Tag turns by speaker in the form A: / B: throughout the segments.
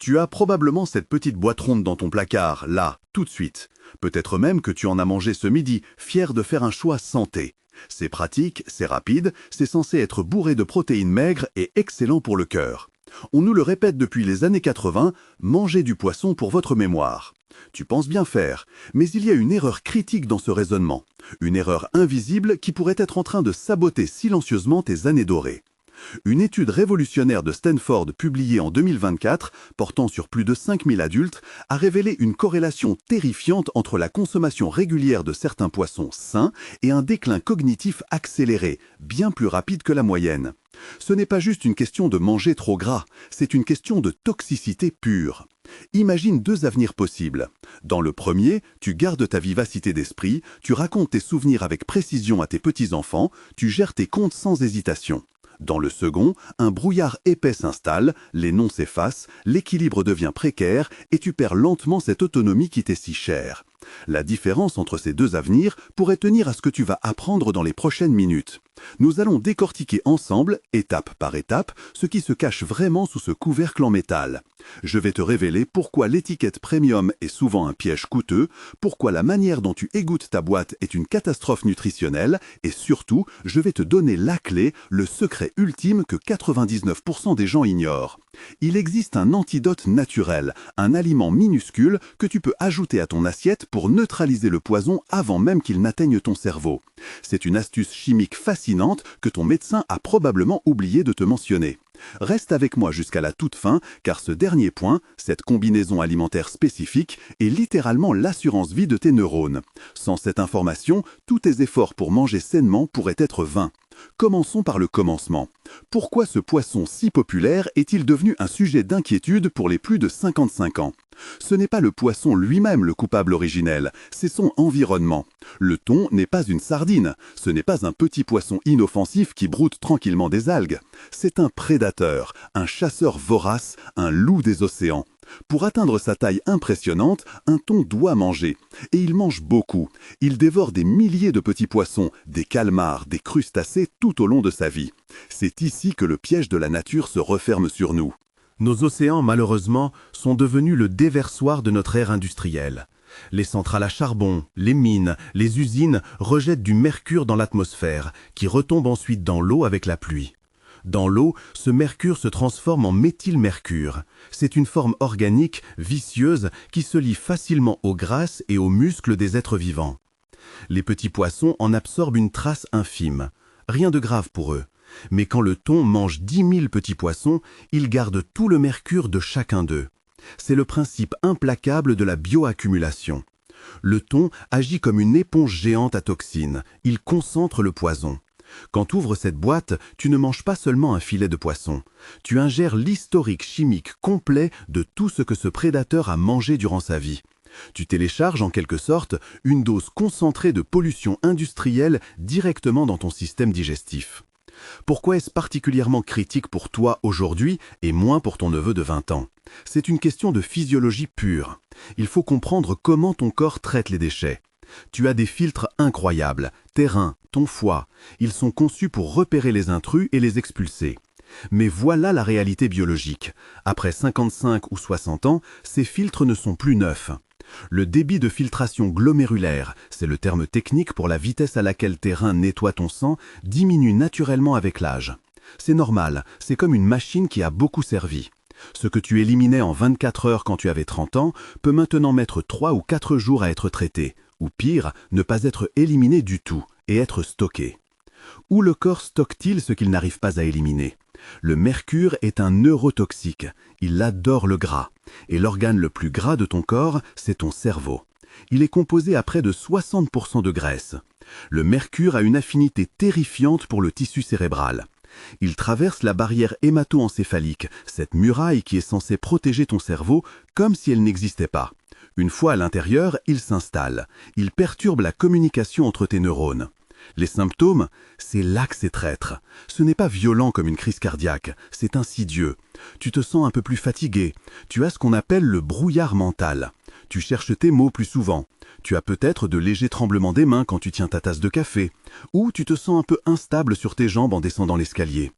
A: Tu as probablement cette petite boîte ronde dans ton placard, là, tout de suite. Peut-être même que tu en as mangé ce midi, fier de faire un choix santé. C'est pratique, c'est rapide, c'est censé être bourré de protéines maigres et excellent pour le cœur. On nous le répète depuis les années 80, mangez du poisson pour votre mémoire. Tu penses bien faire, mais il y a une erreur critique dans ce raisonnement. Une erreur invisible qui pourrait être en train de saboter silencieusement tes années dorées. Une étude révolutionnaire de Stanford publiée en 2024, portant sur plus de 5000 adultes, a révélé une corrélation terrifiante entre la consommation régulière de certains poissons sains et un déclin cognitif accéléré, bien plus rapide que la moyenne. Ce n'est pas juste une question de manger trop gras, c'est une question de toxicité pure. Imagine deux avenirs possibles. Dans le premier, tu gardes ta vivacité d'esprit, tu racontes tes souvenirs avec précision à tes petits-enfants, tu gères tes comptes sans hésitation. Dans le second, un brouillard épais s'installe, les noms s'effacent, l'équilibre devient précaire et tu perds lentement cette autonomie qui t'est si chère. La différence entre ces deux avenirs pourrait tenir à ce que tu vas apprendre dans les prochaines minutes. Nous allons décortiquer ensemble, étape par étape, ce qui se cache vraiment sous ce couvercle en métal. Je vais te révéler pourquoi l'étiquette premium est souvent un piège coûteux, pourquoi la manière dont tu égouttes ta boîte est une catastrophe nutritionnelle, et surtout, je vais te donner la clé, le secret ultime que 99% des gens ignorent. Il existe un antidote naturel, un aliment minuscule que tu peux ajouter à ton assiette pour neutraliser le poison avant même qu'il n'atteigne ton cerveau. C'est une astuce chimique fascinante que ton médecin a probablement oublié de te mentionner. Reste avec moi jusqu'à la toute fin, car ce dernier point, cette combinaison alimentaire spécifique, est littéralement l'assurance vie de tes neurones. Sans cette information, tous tes efforts pour manger sainement pourraient être vains. Commençons par le commencement. Pourquoi ce poisson si populaire est-il devenu un sujet d'inquiétude pour les plus de 55 ans? Ce n'est pas le poisson lui-même le coupable originel, c'est son environnement. Le thon n'est pas une sardine, ce n'est pas un petit poisson inoffensif qui broute tranquillement des algues. C'est un prédateur, un chasseur vorace, un loup des océans. Pour atteindre sa taille impressionnante, un thon doit manger. Et il mange beaucoup. Il dévore des milliers de petits poissons, des calmars, des crustacés tout au long de sa vie. C'est ici que le piège de la nature se referme sur nous.
B: Nos océans, malheureusement, sont devenus le déversoir de notre ère industrielle. Les centrales à charbon, les mines, les usines rejettent du mercure dans l'atmosphère, qui retombe ensuite dans l'eau avec la pluie. Dans l'eau, ce mercure se transforme en méthylmercure. C'est une forme organique, vicieuse, qui se lie facilement aux grasses et aux muscles des êtres vivants. Les petits poissons en absorbent une trace infime. Rien de grave pour eux. Mais quand le thon mange 10 000 petits poissons, il garde tout le mercure de chacun d'eux. C'est le principe implacable de la bioaccumulation. Le thon agit comme une éponge géante à toxines. Il concentre le poison. Quand tu ouvres cette boîte, tu ne manges pas seulement un filet de poisson. Tu ingères l'historique chimique complet de tout ce que ce prédateur a mangé durant sa vie. Tu télécharges en quelque sorte une dose concentrée de pollution industrielle directement dans ton système digestif. Pourquoi est-ce particulièrement critique pour toi aujourd'hui et moins pour ton neveu de 20 ans? C'est une question de physiologie pure. Il faut comprendre comment ton corps traite les déchets. Tu as des filtres incroyables, tes reins, ton foie. Ils sont conçus pour repérer les intrus et les expulser. Mais voilà la réalité biologique. Après 55 ou 60 ans, ces filtres ne sont plus neufs. Le débit de filtration glomérulaire, c'est le terme technique pour la vitesse à laquelle tes reins nettoient ton sang, diminue naturellement avec l'âge. C'est normal, c'est comme une machine qui a beaucoup servi. Ce que tu éliminais en 24 heures quand tu avais 30 ans peut maintenant mettre 3 ou 4 jours à être traité, ou pire, ne pas être éliminé du tout et être stocké. Où le corps stocke-t-il ce qu'il n'arrive pas à éliminer? Le mercure est un neurotoxique, il adore le gras. Et l'organe le plus gras de ton corps, c'est ton cerveau. Il est composé à près de 60% de graisse. Le mercure a une affinité terrifiante pour le tissu cérébral. Il traverse la barrière hémato-encéphalique, cette muraille qui est censée protéger ton cerveau comme si elle n'existait pas. Une fois à l'intérieur, il s'installe. Il perturbe la communication entre tes neurones. Les symptômes, c'est là que c'est traître. Ce n'est pas violent comme une crise cardiaque, c'est insidieux. Tu te sens un peu plus fatigué. Tu as ce qu'on appelle le brouillard mental. Tu cherches tes mots plus souvent. Tu as peut-être de légers tremblements des mains quand tu tiens ta tasse de café. Ou tu te sens un peu instable sur tes jambes en descendant l'escalier.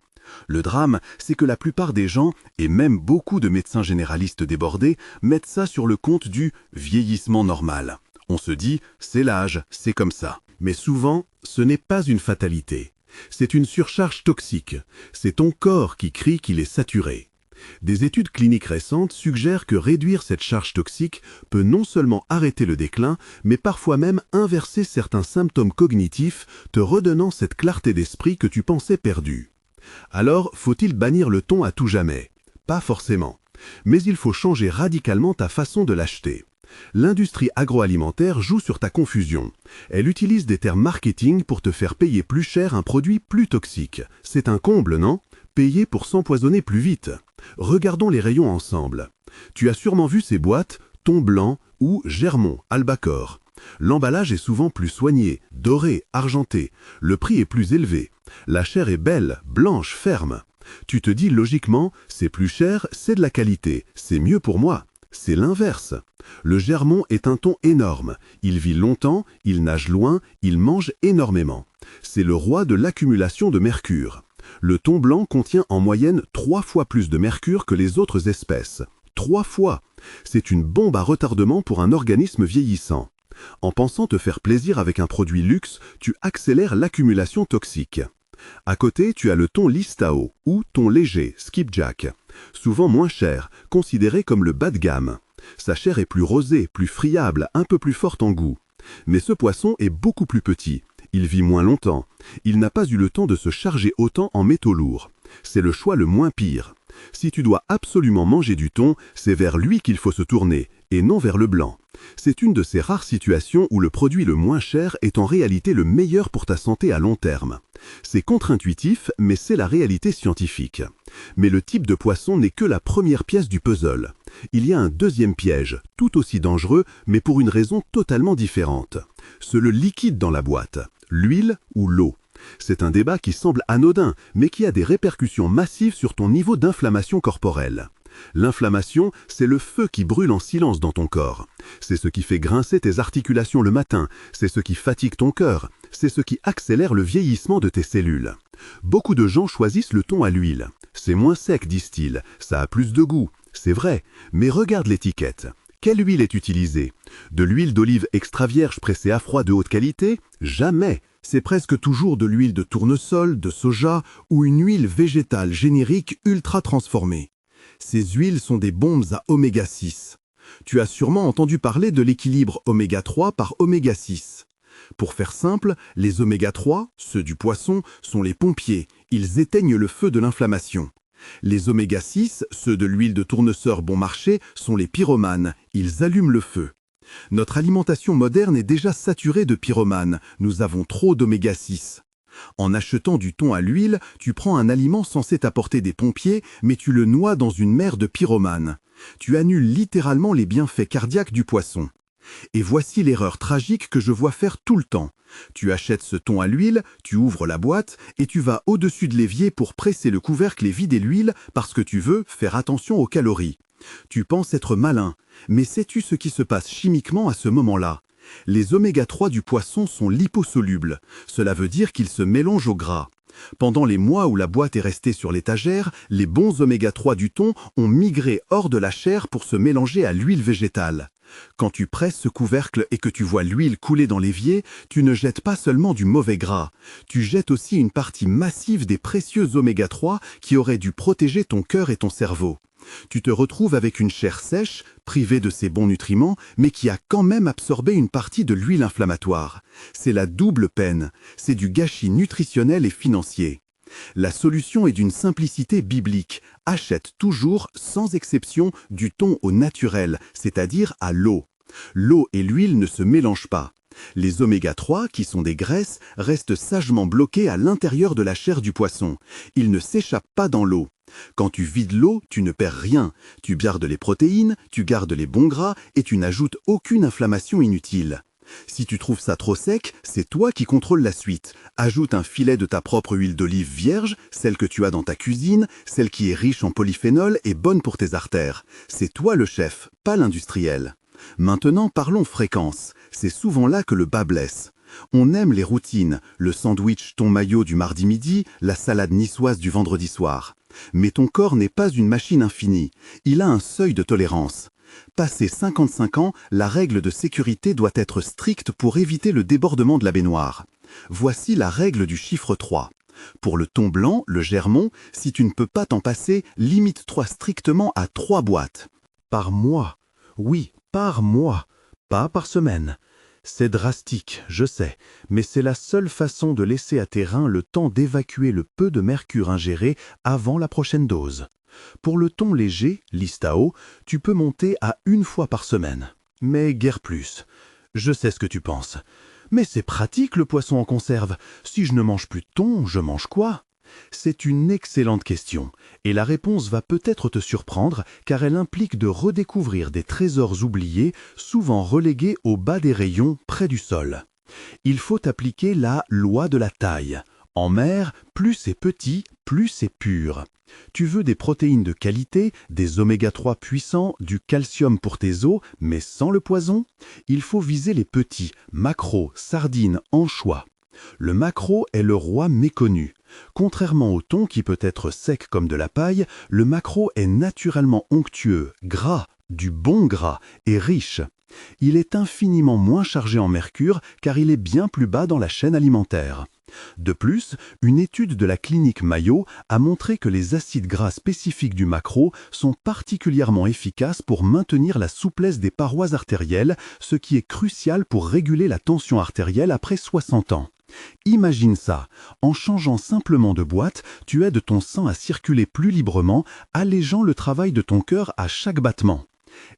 B: Le drame, c'est que la plupart des gens, et même beaucoup de médecins généralistes débordés, mettent ça sur le compte du vieillissement normal. On se dit, c'est l'âge, c'est comme ça. Mais souvent, ce n'est pas une fatalité. C'est une surcharge toxique. C'est ton corps qui crie qu'il est saturé. Des études cliniques récentes suggèrent que réduire cette charge toxique peut non seulement arrêter le déclin, mais parfois même inverser certains symptômes cognitifs, te redonnant cette clarté d'esprit que tu pensais perdue. Alors, faut-il bannir le thon à tout jamais? Pas forcément. Mais il faut changer radicalement ta façon de l'acheter. L'industrie agroalimentaire joue sur ta confusion. Elle utilise des termes marketing pour te faire payer plus cher un produit plus toxique. C'est un comble, non? Payer pour s'empoisonner plus vite. Regardons les rayons ensemble. Tu as sûrement vu ces boîtes thon blanc ou Germont, albacore. L'emballage est souvent plus soigné, doré, argenté. Le prix est plus élevé. La chair est belle, blanche, ferme. Tu te dis logiquement, c'est plus cher, c'est de la qualité, c'est mieux pour moi. C'est l'inverse. Le Germont est un thon énorme. Il vit longtemps, il nage loin, il mange énormément. C'est le roi de l'accumulation de mercure. Le thon blanc contient en moyenne 3 fois plus de mercure que les autres espèces. 3 fois! C'est une bombe à retardement pour un organisme vieillissant. En pensant te faire plaisir avec un produit luxe, tu accélères l'accumulation toxique. À côté, tu as le thon Listao, ou thon léger, skipjack. Souvent moins cher, considéré comme le bas de gamme. Sa chair est plus rosée, plus friable, un peu plus forte en goût. Mais ce poisson est beaucoup plus petit. Il vit moins longtemps. Il n'a pas eu le temps de se charger autant en métaux lourds. C'est le choix le moins pire. Si tu dois absolument manger du thon, c'est vers lui qu'il faut se tourner, et non vers le blanc. C'est une de ces rares situations où le produit le moins cher est en réalité le meilleur pour ta santé à long terme. C'est contre-intuitif, mais c'est la réalité scientifique. Mais le type de poisson n'est que la première pièce du puzzle. Il y a un deuxième piège, tout aussi dangereux, mais pour une raison totalement différente. C'est le liquide dans la boîte, l'huile ou l'eau. C'est un débat qui semble anodin, mais qui a des répercussions massives sur ton niveau d'inflammation corporelle. L'inflammation, c'est le feu qui brûle en silence dans ton corps. C'est ce qui fait grincer tes articulations le matin, c'est ce qui fatigue ton cœur, c'est ce qui accélère le vieillissement de tes cellules. Beaucoup de gens choisissent le thon à l'huile. C'est moins sec, disent-ils, ça a plus de goût. C'est vrai, mais regarde l'étiquette. Quelle huile est utilisée? De l'huile d'olive extra vierge pressée à froid de haute qualité? Jamais! C'est presque toujours de l'huile de tournesol, de soja ou une huile végétale générique ultra transformée. Ces huiles sont des bombes à oméga 6. Tu as sûrement entendu parler de l'équilibre oméga 3 par oméga 6. Pour faire simple, les oméga 3, ceux du poisson, sont les pompiers. Ils éteignent le feu de l'inflammation. Les oméga 6, ceux de l'huile de tournesol bon marché, sont les pyromanes. Ils allument le feu. Notre alimentation moderne est déjà saturée de pyromanes. Nous avons trop d'oméga 6. En achetant du thon à l'huile, tu prends un aliment censé t'apporter des pompiers, mais tu le noies dans une mer de pyromanes. Tu annules littéralement les bienfaits cardiaques du poisson. Et voici l'erreur tragique que je vois faire tout le temps. Tu achètes ce thon à l'huile, tu ouvres la boîte et tu vas au-dessus de l'évier pour presser le couvercle et vider l'huile parce que tu veux faire attention aux calories. Tu penses être malin, mais sais-tu ce qui se passe chimiquement à ce moment-là? Les oméga 3 du poisson sont liposolubles. Cela veut dire qu'ils se mélangent au gras. Pendant les mois où la boîte est restée sur l'étagère, les bons oméga 3 du thon ont migré hors de la chair pour se mélanger à l'huile végétale. Quand tu presses ce couvercle et que tu vois l'huile couler dans l'évier, tu ne jettes pas seulement du mauvais gras. Tu jettes aussi une partie massive des précieux oméga 3 qui auraient dû protéger ton cœur et ton cerveau. Tu te retrouves avec une chair sèche, privée de ses bons nutriments, mais qui a quand même absorbé une partie de l'huile inflammatoire. C'est la double peine, c'est du gâchis nutritionnel et financier. La solution est d'une simplicité biblique. Achète toujours, sans exception, du thon au naturel, c'est-à-dire à l'eau. L'eau et l'huile ne se mélangent pas. Les oméga 3, qui sont des graisses, restent sagement bloqués à l'intérieur de la chair du poisson. Ils ne s'échappent pas dans l'eau. Quand tu vides l'eau, tu ne perds rien. Tu gardes les protéines, tu gardes les bons gras et tu n'ajoutes aucune inflammation inutile. Si tu trouves ça trop sec, c'est toi qui contrôles la suite. Ajoute un filet de ta propre huile d'olive vierge, celle que tu as dans ta cuisine, celle qui est riche en polyphénol et bonne pour tes artères. C'est toi le chef, pas l'industriel. Maintenant, parlons fréquence. C'est souvent là que le bas blesse.
A: On aime les routines, le sandwich thon mayo du mardi midi, la salade niçoise du vendredi soir. Mais ton corps n'est pas une machine infinie, il a un seuil de tolérance. Passé 55 ans, la règle de sécurité doit être stricte pour éviter le débordement de la baignoire. Voici la règle du chiffre 3. Pour le thon blanc, le germon, si tu ne peux pas t'en passer, limite-toi strictement à 3 boîtes.
B: Par mois. Oui, par mois, pas par semaine. C'est drastique, je sais, mais c'est la seule façon de laisser à tes reins le temps d'évacuer le peu de mercure ingéré avant la prochaine dose. Pour le thon léger, l'Istao, tu peux monter à 1 fois par semaine. Mais guère plus. Je sais ce que tu penses. Mais c'est pratique le poisson en conserve. Si je ne mange plus de thon, je mange quoi? C'est une excellente question, et la réponse va peut-être te surprendre car elle implique de redécouvrir des trésors oubliés, souvent relégués au bas des rayons près du sol. Il faut appliquer la loi de la taille. En mer, plus c'est petit, plus c'est pur. Tu veux des protéines de qualité, des oméga-3 puissants, du calcium pour tes os, mais sans le poison? Il faut viser les petits, maquereaux, sardines, anchois. Le maquereau est le roi méconnu. Contrairement au thon qui peut être sec comme de la paille, le maquereau est naturellement onctueux, gras, du bon gras et riche. Il est infiniment moins chargé en mercure car il est bien plus bas dans la chaîne alimentaire. De plus, une étude de la clinique Mayo a montré que les acides gras spécifiques du maquereau sont particulièrement efficaces pour maintenir la souplesse des parois artérielles, ce qui est crucial pour réguler la tension artérielle après 60 ans. Imagine ça, en changeant simplement de boîte, tu aides ton sang à circuler plus librement, allégeant le travail de ton cœur à chaque battement.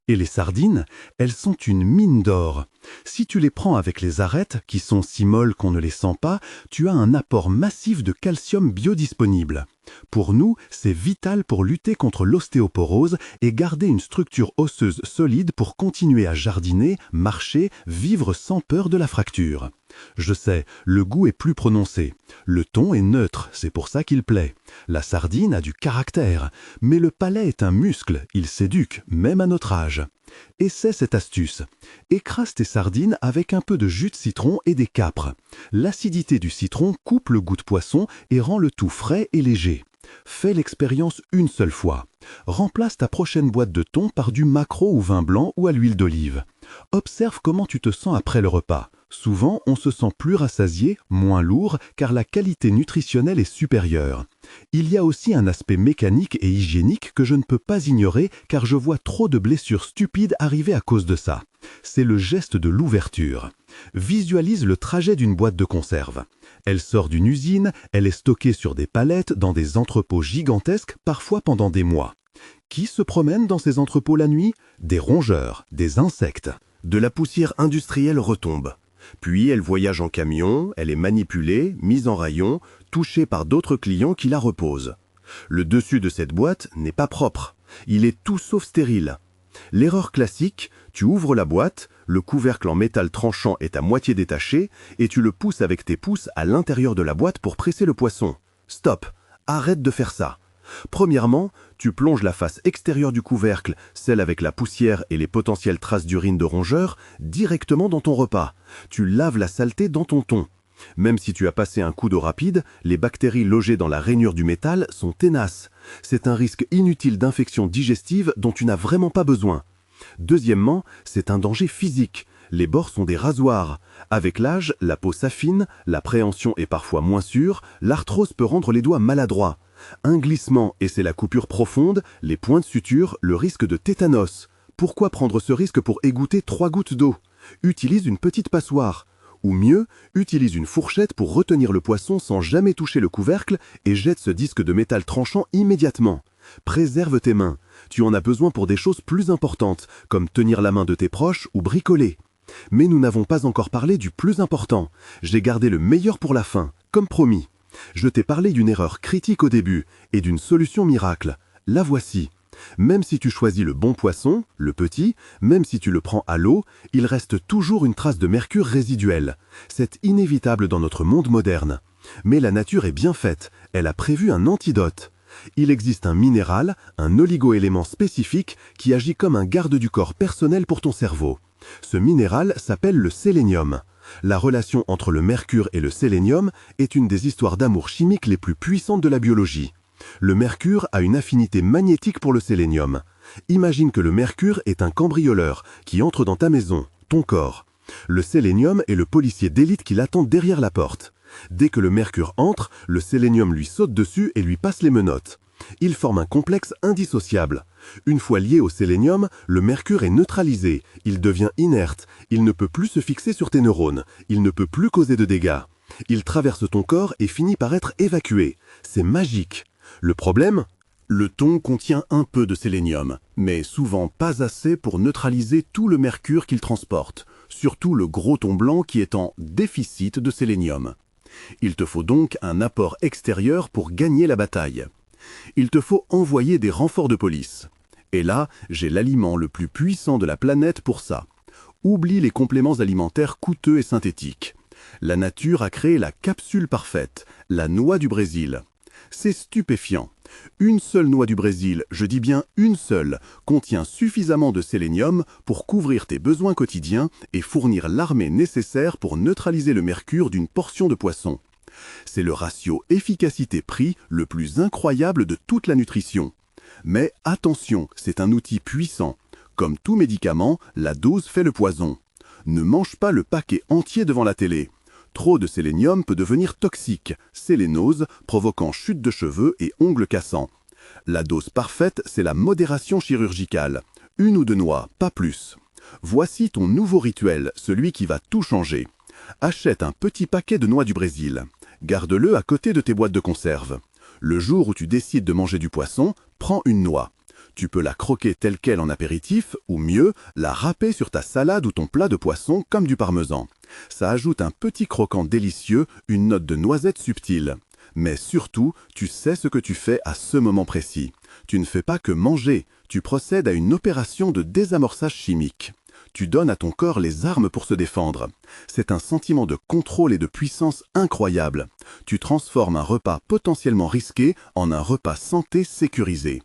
B: Et les sardines, elles sont une mine d'or. Si tu les prends avec les arêtes, qui sont si molles qu'on ne les sent pas, tu as un apport massif de calcium biodisponible. Pour nous, c'est vital pour lutter contre l'ostéoporose et garder une structure osseuse solide pour continuer à jardiner, marcher, vivre sans peur de la fracture. Je sais, le goût est plus prononcé. Le thon est neutre, c'est pour ça qu'il plaît. La sardine a du caractère. Mais le palais est un muscle, il s'éduque, même à notre âge. Essaie cette astuce. Écrase tes sardines avec un peu de jus de citron et des capres. L'acidité du citron coupe le goût de poisson et rend le tout frais et léger. Fais l'expérience une seule fois. Remplace ta prochaine boîte de thon par du maquereau au vin blanc ou à l'huile d'olive. Observe comment tu te sens après le repas. Souvent, on se sent plus rassasié, moins lourd, car la qualité nutritionnelle est supérieure. Il y a aussi un aspect mécanique et hygiénique que je ne peux pas ignorer car je vois trop de blessures stupides arriver à cause de ça. C'est le geste de l'ouverture. Visualise le trajet d'une boîte de conserve. Elle sort d'une usine, elle est stockée sur des palettes dans des entrepôts gigantesques, parfois pendant des mois. Qui se promène dans ces entrepôts la nuit? Des rongeurs, des insectes. De la poussière industrielle retombe. Puis elle voyage en camion, elle est manipulée, mise en rayon, touchée par d'autres clients qui la reposent. Le dessus de cette boîte n'est pas propre. Il est tout sauf stérile. L'erreur classique, tu ouvres la boîte, le couvercle en métal tranchant est à moitié détaché et tu le pousses avec tes pouces à l'intérieur de la boîte pour presser le poisson. Stop, arrête de faire ça. Premièrement, tu plonges la face extérieure du couvercle, celle avec la poussière et les potentielles traces d'urine de rongeur, directement dans ton repas. Tu laves la saleté dans ton thon. Même si tu as passé un coup d'eau rapide, les bactéries logées dans la rainure du métal sont ténaces. C'est un risque inutile d'infection digestive dont tu n'as vraiment pas besoin. Deuxièmement, c'est un danger physique. Les bords sont des rasoirs. Avec l'âge, la peau s'affine, la préhension est parfois moins sûre, l'arthrose peut rendre les doigts maladroits. Un glissement et c'est la coupure profonde, les points de suture, le risque de tétanos. Pourquoi prendre ce risque pour égoutter 3 gouttes d'eau? Utilise une petite passoire. Ou mieux, utilise une fourchette pour retenir le poisson sans jamais toucher le couvercle et jette ce disque de métal tranchant immédiatement. Préserve tes mains. Tu en as besoin pour des choses plus importantes, comme tenir la main de tes proches ou bricoler. Mais nous n'avons pas encore parlé du plus important. J'ai gardé le meilleur pour la fin, comme promis. Je t'ai parlé d'une erreur critique au début et d'une solution miracle. La voici. Même si tu choisis le bon poisson, le petit, même si tu le prends à l'eau, il reste toujours une trace de mercure résiduelle. C'est inévitable dans notre monde moderne. Mais la nature est bien faite, elle a prévu un antidote. Il existe un minéral, un oligo-élément spécifique qui agit comme un garde du corps personnel pour ton cerveau. Ce minéral s'appelle le sélénium. La relation entre le mercure et le sélénium est une des histoires d'amour chimiques les plus puissantes de la biologie. Le mercure a une affinité magnétique pour le sélénium. Imagine que le mercure est un cambrioleur qui entre dans ta maison, ton corps. Le sélénium est le policier d'élite qui l'attend derrière la porte. Dès que le mercure entre, le sélénium lui saute dessus et lui passe les menottes. Ils forment un complexe indissociable. Une fois lié au sélénium, le mercure est neutralisé, il devient inerte, il ne peut plus se fixer sur tes neurones, il ne peut plus causer de dégâts. Il traverse ton corps et finit par être évacué. C'est magique. Le problème ? Le thon contient un peu de sélénium, mais souvent pas assez pour neutraliser tout le mercure qu'il transporte, surtout le gros thon blanc qui est en déficit de sélénium. Il te faut donc un apport extérieur pour gagner la bataille. Il te faut envoyer des renforts de police. Et là, j'ai l'aliment le plus puissant de la planète pour ça. Oublie les compléments alimentaires coûteux et synthétiques. La nature a créé la capsule parfaite, la noix du Brésil. C'est stupéfiant. Une seule noix du Brésil, je dis bien une seule, contient suffisamment de sélénium pour couvrir tes besoins quotidiens et fournir l'armée nécessaire pour neutraliser le mercure d'une portion de poisson. C'est le ratio efficacité-prix le plus incroyable de toute la nutrition. Mais attention, c'est un outil puissant. Comme tout médicament, la dose fait le poison. Ne mange pas le paquet entier devant la télé. Trop de sélénium peut devenir toxique, sélénose, provoquant chute de cheveux et ongles cassants. La dose parfaite, c'est la modération chirurgicale. 1 ou 2 noix, pas plus. Voici ton nouveau rituel, celui qui va tout changer. Achète un petit paquet de noix du Brésil. Garde-le à côté de tes boîtes de conserve. Le jour où tu décides de manger du poisson, prends une noix. Tu peux la croquer telle quelle en apéritif, ou mieux, la râper sur ta salade ou ton plat de poisson comme du parmesan. Ça ajoute un petit croquant délicieux, une note de noisette subtile. Mais surtout, tu sais ce que tu fais à ce moment précis. Tu ne fais pas que manger, tu procèdes à une opération de désamorçage chimique. Tu donnes à ton corps les armes pour se défendre. C'est un sentiment de contrôle et de puissance incroyable. Tu transformes un repas potentiellement risqué en un repas santé sécurisé.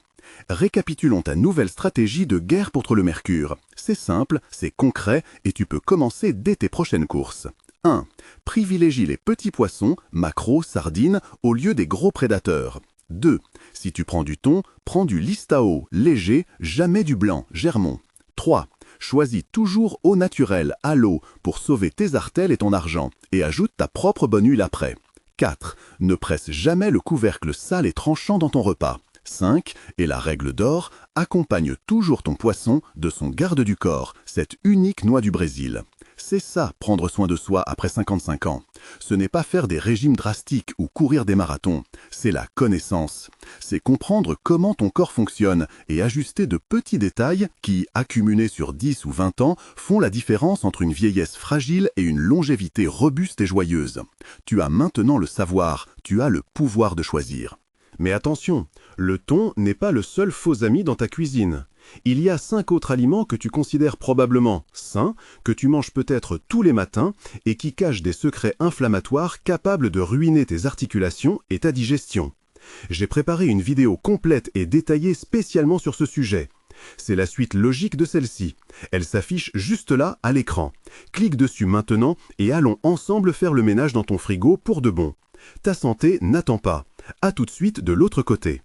B: Récapitulons ta nouvelle stratégie de guerre contre le mercure. C'est simple, c'est concret et tu peux commencer dès tes prochaines courses. 1. Privilégie les petits poissons, maquereaux, sardines, au lieu des gros prédateurs. 2. Si tu prends du thon, prends du listao, léger, jamais du blanc, germon. 3. Choisis toujours eau naturelle, à l'eau, pour sauver tes artères et ton argent, et ajoute ta propre bonne huile après. 4. Ne presse jamais le couvercle sale et tranchant dans ton repas. 5. Et la règle d'or, accompagne toujours ton poisson de son garde du corps, cette unique noix du Brésil. C'est ça, prendre soin de soi après 55 ans. Ce n'est pas faire des régimes drastiques ou courir des marathons, c'est la connaissance. C'est comprendre comment ton corps fonctionne et ajuster de petits détails qui, accumulés sur 10 ou 20 ans, font la différence entre une vieillesse fragile et une longévité robuste et joyeuse. Tu as maintenant le savoir, tu as le pouvoir de choisir. Mais attention, le thon n'est pas le seul faux ami dans ta cuisine. Il y a 5 autres aliments que tu considères probablement sains, que tu manges peut-être tous les matins et qui cachent des secrets inflammatoires capables de ruiner tes articulations et ta digestion. J'ai préparé une vidéo complète et détaillée spécialement sur ce sujet. C'est la suite logique de celle-ci. Elle s'affiche juste là, à l'écran. Clique dessus maintenant et allons ensemble faire le ménage dans ton frigo pour de bon. Ta santé n'attend pas. À tout de suite de l'autre côté.